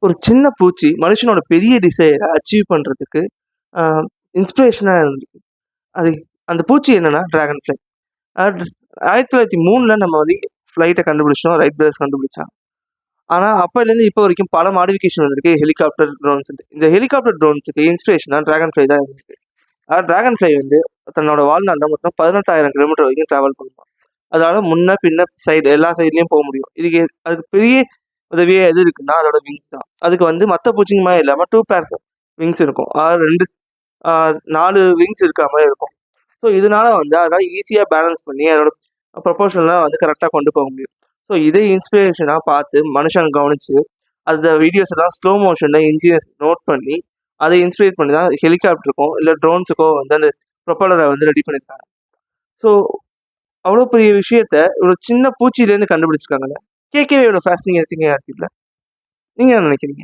ஒரு சின்ன பூச்சி மனுஷனோட பெரிய டிசைர அச்சீவ் பண்றதுக்கு அ இன்ஸ்பிரேஷனா இருந்துருக்கு. அது அந்த பூச்சி என்னன்னா டிராகன் ஃப்ளை. அட் 1903ல நம்ம வந்து ஃப்ளைட்ட கண்டுபிடிச்சோம். ரைட் பிரதர்ஸ் கண்டுபிடிச்சாங்க. ஆனா அப்பலேருந்து இப்போ வரைக்கும் பல மாடிஃபிகேஷன் வந்திருக்கு. ஹெலிகாப்டர், ட்ரோன்ஸ்ன்ட்டு. இந்த ஹெலிகாப்டர், ட்ரோன்ஸுக்கு இன்ஸ்பிரேஷனா டிராகன் ஃப்ளை தான் இருந்துச்சு. டிராகன் ஃப்ளை வந்து தன்னோட வாழ்நாள்ல மொத்தம் 18,000 கிலோமீட்டர் வரைக்கும் டிராவல் பண்ணுமாம். அதால முன்ன, பின்ன, சைடு எல்லா சைட்லயும் முடியும். அதுக்கு பெரிய உதவியா எது இருக்குன்னா, அதோட விங்ஸ் தான். அதுக்கு வந்து மத்த பூச்சிங்க மாரி இல்லாம 2 பேர்ஸ் விங்ஸ் இருக்கும். அதாவது 2 ஆ 4 விங்ஸ் இருக்கா மாரி இருக்கும். ஸோ இதனால வந்து அதால ஈஸியா பேலன்ஸ் பண்ணி அதோட ப்ரொபோர்ஷன்லா வந்து கரெக்ட்டா கொண்டு போக முடியும். ஸோ இதை இன்ஸ்பிரேஷனா பார்த்து மனுஷன் கவனிச்சு, அந்த வீடியோஸ் எல்லாம் ஸ்லோ மோஷன்ல இன்ஜினியர்ஸ் நோட் பண்ணி, அதை இன்ஸ்பயர் பண்ணி தான் ஹெலிகாப்டருக்கோ, இல்ல ட்ரோன்ஸுக்கோ வந்து அந்த ப்ரொப்பல்லர வந்து ரெடி பண்ணியிருக்காங்க. ஸோ அவ்வளோ பெரிய விஷயத்த ஒரு சின்ன பூச்சியிலேருந்து கண்டுபிடிச்சிருக்காங்கல்ல. கேட்கவே எவ்வளோ ஃபேசினேட்டிங்கா இருக்குல்ல. நீங்க என்ன நினைக்கிறீங்க?